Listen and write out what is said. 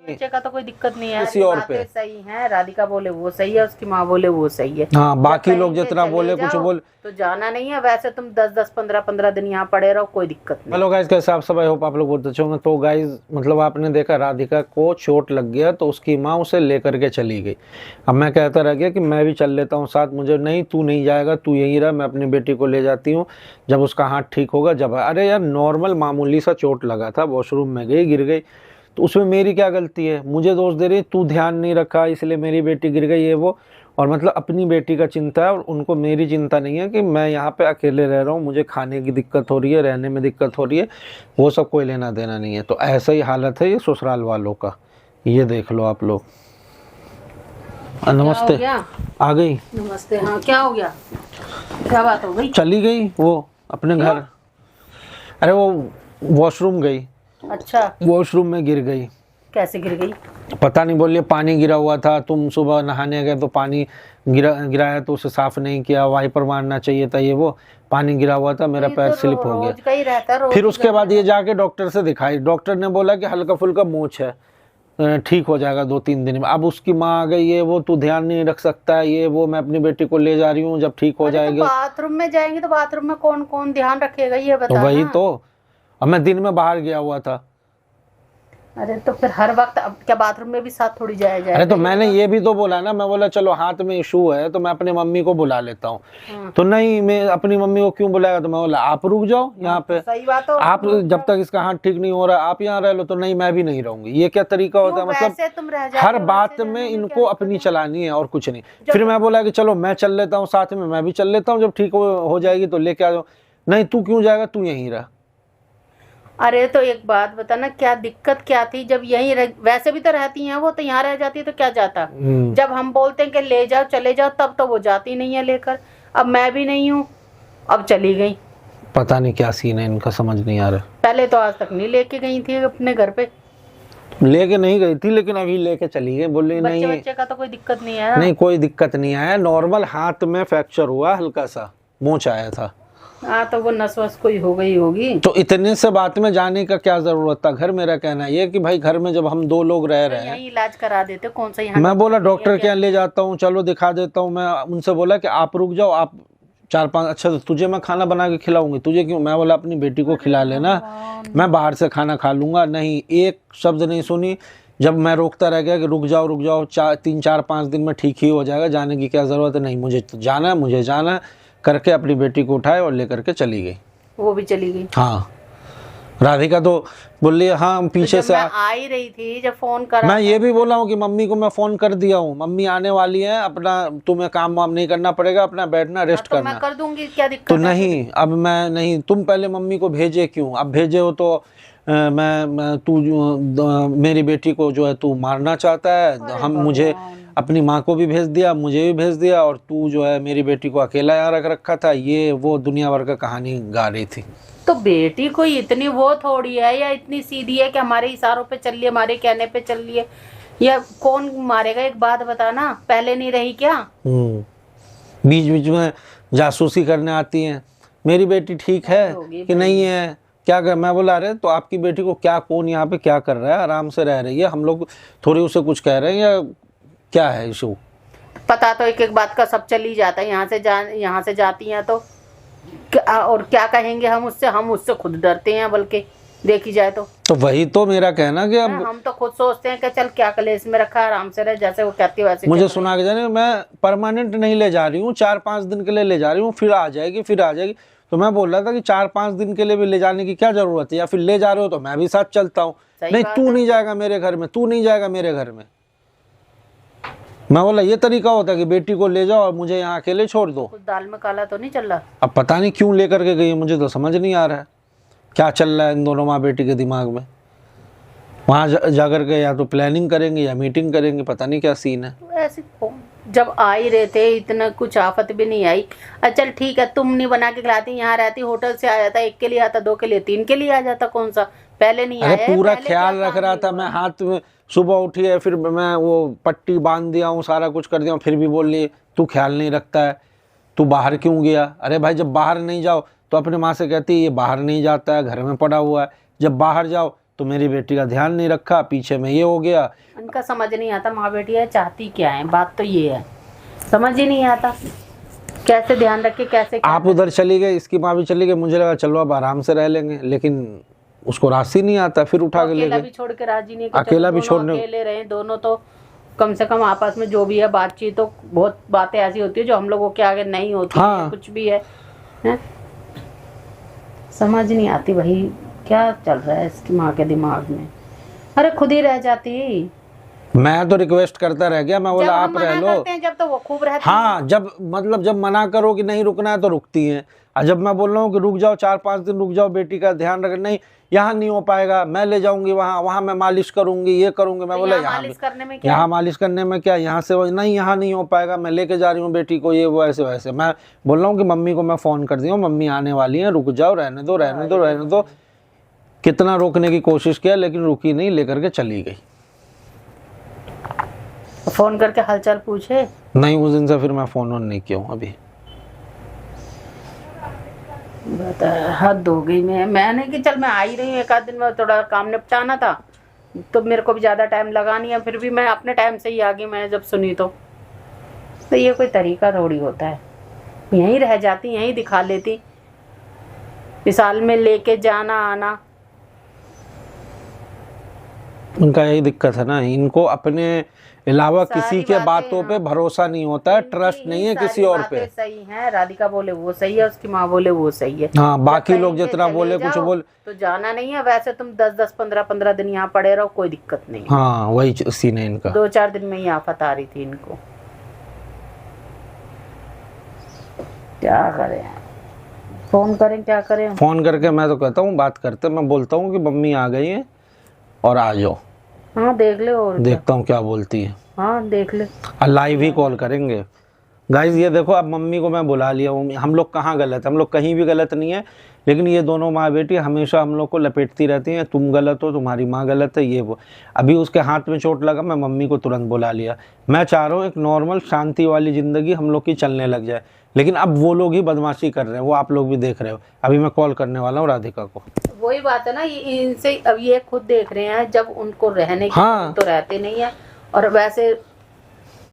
बच्चे का तो कोई दिक्कत नहीं है, किसी और पे सही है, राधिका बोले वो सही है, उसकी माँ बोले वो सही है। हाँ, बाकी लोग जितना बोले कुछ बोले तो जाना नहीं है। वैसे तुम 10-10 15-15 दिन यहाँ पड़े रहो, कोई दिक्कत नहीं। हेलो गाइस, कैसे आप सब? आई होप आप लोग बहुत अच्छे होंगे। तो गाइस मतलब आपने देखा राधिका को चोट लग गया तो उसकी माँ उसे लेकर के चली गई। अब मैं कहता रह गया कि मैं भी चल लेता हूँ साथ। मुझे नहीं, तू नहीं जाएगा, तू यहीं रह, मैं अपनी बेटी को ले जाती हूँ जब उसका हाथ ठीक होगा। जब अरे यार नॉर्मल मामूली सा चोट लगा था, वॉशरूम में गई, गिर गई, तो उसमें मेरी क्या गलती है? मुझे दोष दे रही है तू ध्यान नहीं रखा इसलिए मेरी बेटी गिर गई, ये वो। और मतलब अपनी बेटी का चिंता है और उनको मेरी चिंता नहीं है कि मैं यहाँ पे अकेले रह रहा हूँ, मुझे खाने की दिक्कत हो रही है, रहने में दिक्कत हो रही है, वो सब कोई लेना देना नहीं है। तो ऐसा ही हालत है ये ससुराल वालों का, ये देख लो आप लोग। नमस्ते। आ गई? नमस्ते। हाँ, क्या हो गया? क्या बात हो गई? चली गई वो अपने घर। अरे वो वॉशरूम गई। अच्छा, वॉशरूम में गिर गई। कैसे गिर गई? पता नहीं, बोलिए पानी गिरा हुआ था, तुम सुबह नहाने गए तो पानी गिराया तो उसे साफ नहीं किया, वाइपर मारना चाहिए था, ये वो पानी गिरा हुआ था, मेरा पैर स्लिप हो गया। फिर उसके बाद ये जाके डॉक्टर से दिखाई, डॉक्टर ने बोला कि हल्का फुल्का मोच है, ठीक हो जाएगा 2-3 दिन में। अब उसकी माँ आ गई, ये वो तू ध्यान नहीं रख सकता है, ये वो, मैं अपनी बेटी को ले जा रही हूँ, जब ठीक हो जाएगी। तो बाथरूम में जाएंगे तो बाथरूम में कौन कौन ध्यान रखेगा, ये बता। तो वही तो, अब मैं दिन में बाहर गया हुआ था। अरे तो फिर हर वक्त अब क्या बाथरूम में भी साथ थोड़ी जाया जाए? अरे तो मैंने ये भी तो बोला ना, मैं बोला चलो हाथ में इशू है तो मैं अपनी मम्मी को बुला लेता हूँ। तो नहीं, मैं अपनी मम्मी को क्यों बुलाएगा? तो मैं बोला आप रुक जाओ यहाँ पे, सही बात हो, आप जब तक इसका हाथ ठीक नहीं हो रहा आप यहाँ रह लो। तो नहीं, मैं भी नहीं रहूंगी। ये क्या तरीका होता है? मतलब हर बात में इनको अपनी चलानी है और कुछ नहीं। फिर मैं बोला कि चलो मैं चल लेता हूँ साथ में, मैं भी चल लेता हूँ, जब ठीक हो जाएगी तो लेके आ जाओ। नहीं, तू क्यों जाएगा, तू यहीं रह। अरे तो एक बात बता ना, क्या दिक्कत क्या थी? जब यहीं वैसे भी तो रहती हैं वो, तो यहाँ रह जाती है तो क्या जाता? जब हम बोलते हैं कि ले जाओ चले जाओ, तब तो वो जाती नहीं है लेकर। अब मैं भी नहीं हूँ, अब चली गई। पता नहीं क्या सीन है इनका, समझ नहीं आ रहा। पहले तो आज तक नहीं लेके गई थी अपने घर पे। लेके नहीं गई थी, लेकिन अभी लेके चली गई। बोली नहीं, बच्चे का तो कोई दिक्कत नहीं है। नहीं, कोई दिक्कत नहीं आया, नॉर्मल हाथ में फ्रैक्चर हुआ, हल्का सा मोच आया था। हाँ, तो वो नस वस कोई हो गई होगी। तो इतने से बात में जाने का क्या जरूरत था? घर मेरा कहना ये कि भाई घर में जब हम 2 लोग रह रहे हैं, यहीं इलाज करा देते। कौन सा यहाँ? मैं बोला डॉक्टर के यहाँ ले जाता हूँ, चलो दिखा देता हूँ। मैं उनसे बोला कि आप रुक जाओ, आप 4-5, अच्छा तो तुझे मैं खाना बना के खिलाऊंगी, तुझे क्यों? मैं बोला अपनी बेटी को खिला लेना, मैं बाहर से खाना खा लूंगा। नहीं, एक शब्द नहीं सुनी। जब मैं रोकता रह गया कि रुक जाओ, 3-4-5 दिन में ठीक ही हो जाएगा, जाने की क्या जरूरत है? नहीं, मुझे तो जाना है, मुझे जाना है करके अपनी बेटी को उठाए और लेकर के चली गई। वो भी चली गई? हाँ, राधिका तो बोली हाँ पीछे तो से आ ही रही थी जब फोन करा। मैं ये भी बोला हूँ कि मम्मी को मैं फोन कर दिया हूँ, मम्मी आने वाली है, अपना तुम्हें काम वाम नहीं करना पड़ेगा, अपना बैठना रेस्ट तो करना। मैं कर दूंगी, क्या दिक्कत तो है? नहीं, अब मैं नहीं, तुम पहले मम्मी को भेजे क्यों? अब भेजे हो तो तू मेरी बेटी को जो है तू मारना चाहता है। हम मुझे अपनी माँ को भी भेज दिया, मुझे भी भेज दिया, और तू जो है मेरी बेटी को अकेला यहाँ रख रखा था, ये वो दुनिया भर का कहानी गा रही थी। तो बेटी कोई इतनी वो थोड़ी है या इतनी सीधी है कि हमारे इशारों पे चल लिए, हमारे कहने पे चल लिए? या कौन मारेगा? एक बात बता ना, पहले नहीं रही क्या? बीच बीच में जासूसी करने आती हैं। मेरी बेटी ठीक है कि नहीं है, क्या कर? मैं बोला अरे तो आपकी बेटी को क्या, कौन यहाँ पे क्या कर रहा है? आराम से रह रही है, हम लोग थोड़ी उसे कुछ कह रहे हैं या क्या है इशू? पता तो एक एक बात का सब चल ही जाता है। यहाँ से जाती हैं तो और क्या कहेंगे हम उससे खुद डरते हैं, बल्कि देखी जाए तो वही तो मेरा कहना कि अब हम तो खुद सोचते हैं कि चल क्या कलेश में रखा, आराम से रहे, जैसे वो कहती है वैसे। मुझे सुना के जाने, मैं परमानेंट नहीं ले जा रही हूँ, 4-5 दिन के लिए ले जा रही हूँ, फिर आ जाएगी। तो मैं बोल रहा था कि 4-5 दिन के लिए भी ले जाने की क्या जरूरत है? या फिर ले जा रहे हो तो मैं भी साथ चलता हूँ। नहीं, तू नहीं जाएगा मेरे घर में, तू नहीं जाएगा मेरे घर में। मैं बोला ये तरीका होता है कि बेटी को ले जाओ और मुझे यहाँ अकेले छोड़ दो? कुछ दाल में काला तो नहीं चल रहा? अब पता नहीं क्यों लेकर के गई, मुझे तो समझ नहीं आ रहा है क्या चल रहा है इन दोनों माँ बेटी के दिमाग में। वहाँ जाकर के या तो प्लानिंग करेंगे या मीटिंग करेंगे, पता नहीं क्या सीन है। तो ऐसे जब आ ही रहे थे, इतना कुछ आफत भी नहीं आई। चल ठीक है, तुम नहीं बना के खिलाती, यहाँ रहती, होटल से आ जाता, 1 के लिए आता, 2 के लिए, 3 के लिए आ जाता, कौन सा पहले नहीं आया? अरे पूरा ख्याल रख रहा था मैं, हाथ में सुबह उठी है, फिर मैं वो पट्टी बांध दिया हूँ, सारा कुछ कर दिया हूँ, फिर भी बोल रही तू ख्याल नहीं रखता है, तू बाहर क्यों गया? अरे भाई जब बाहर नहीं जाओ तो अपने माँ से कहती है ये बाहर नहीं जाता है, घर में पड़ा हुआ है। जब बाहर जाओ तो मेरी बेटी का ध्यान नहीं रखा, पीछे में ये हो गया। उनका समझ नहीं आता माँ बेटी है चाहती क्या है, बात तो ये है, समझ ही नहीं आता कैसे ध्यान रखे कैसे क्या आप उधर चली गई, इसकी माँ भी चली गई, मुझे लगा चलो अब आराम से रह लेंगे, लेकिन उसको रास्ते नहीं आता, फिर उठा के ले अकेला गए। भी छोड़ के राजी नहीं कि अकेला चलो भी दोनों छोड़ने अकेले रहे दोनों, तो कम से कम आपस में जो भी है बातचीत, तो बहुत बातें ऐसी होती है जो हम लोगों के आगे नहीं होती हाँ। है, कुछ भी है? समझ नहीं आती भाई क्या चल रहा है इसकी माँ के दिमाग में। अरे खुद ही रह जाती। मैं तो रिक्वेस्ट करता रह गया, मैं जब बोला हम आप रह मना लो। करते हैं जब तो वो खूब रहती हाँ, जब मतलब जब मना करो कि नहीं रुकना है तो रुकती हैं, और जब मैं बोल रहा हूँ कि रुक जाओ 4-5 दिन रुक जाओ, बेटी का ध्यान रख, नहीं यहाँ नहीं हो पाएगा, मैं ले जाऊंगी वहाँ, वहाँ मैं मालिश करूंगी, ये करूंगी। मैं तो बोला यहाँ यहाँ मालिश करने में क्या यहाँ मालिश करने में क्या, यहाँ से नहीं, यहाँ नहीं हो पाएगा, मैं लेके जा रही हूँ बेटी को, ये वो ऐसे वैसे। मैं बोल रहा हूँ कि मम्मी को मैं फ़ोन कर दी हूँ, मम्मी आने वाली है, रुक जाओ, रहने दो रहने दो रहने दो। कितना रोकने की कोशिश किया लेकिन रुकी नहीं, लेकर के चली गई। फोन करके हालचाल पूछे? नहीं, उस दिन से फिर मैं फ़ोन ऑन नहीं किया हूँ अभी। बता, हद हो गई। मैंने कि चल मैं आ ही रही हूँ, एक आध दिन में थोड़ा काम निपटाना था, तो मेरे को भी ज़्यादा टाइम लगा नहीं है, फिर भी मैं अपने टाइम से ही आ गई। मैंने जब सुनी तो ये कोई तरीका थोड़ी होता है, यहीं रह जाती, यहीं दिखा लेती, मिसाल में लेके जाना आना। उनका यही दिक्कत है ना, इनको अपने अलावा किसी के बातों पे भरोसा नहीं होता है, ट्रस्ट नहीं है किसी और पे। सही है, राधिका बोले वो सही है, उसकी माँ बोले वो सही है। हाँ, बाकी जब लोग कहेंगे जितना चले बोले कुछ जाओ, बोले तो जाना नहीं है। वैसे तुम 10-10, 15-15 दिन यहाँ पड़े रहो, कोई दिक्कत नहीं। हाँ, वही सीन है इनका। 2-4 दिन में ही आफत आ रही थी इनको। क्या करें, फोन करें क्या करें? फोन करके मैं तो कहता हूँ बात करते, मैं बोलता हूँ कि मम्मी आ गई है और आ जाओ। हाँ देख ले, और देखता हूँ क्या बोलती है। हाँ देख ले, और लाइव ही कॉल करेंगे। गाइज ये देखो, अब मम्मी को मैं बुला लिया हूँ, हम लोग कहाँ गलत है? हम लोग कहीं भी गलत नहीं है, लेकिन ये दोनों माँ बेटी हमेशा हम लोग को लपेटती रहती हैं, तुम गलत हो, तुम्हारी माँ गलत है, ये वो। अभी उसके हाथ में चोट लगा, मैं मम्मी को तुरंत बुला लिया। मैं चाह रहा हूँ एक नॉर्मल शांति वाली ज़िंदगी हम लोग की चलने लग जाए, लेकिन अब वो लोग ही बदमाशी कर रहे हैं, वो आप लोग भी देख रहे हो। अभी मैं कॉल करने वाला हूँ राधिका को। वही बात है ना, इनसे अब ये खुद देख रहे हैं, जब उनको रहने की हाँ। तो रहते नहीं है, और वैसे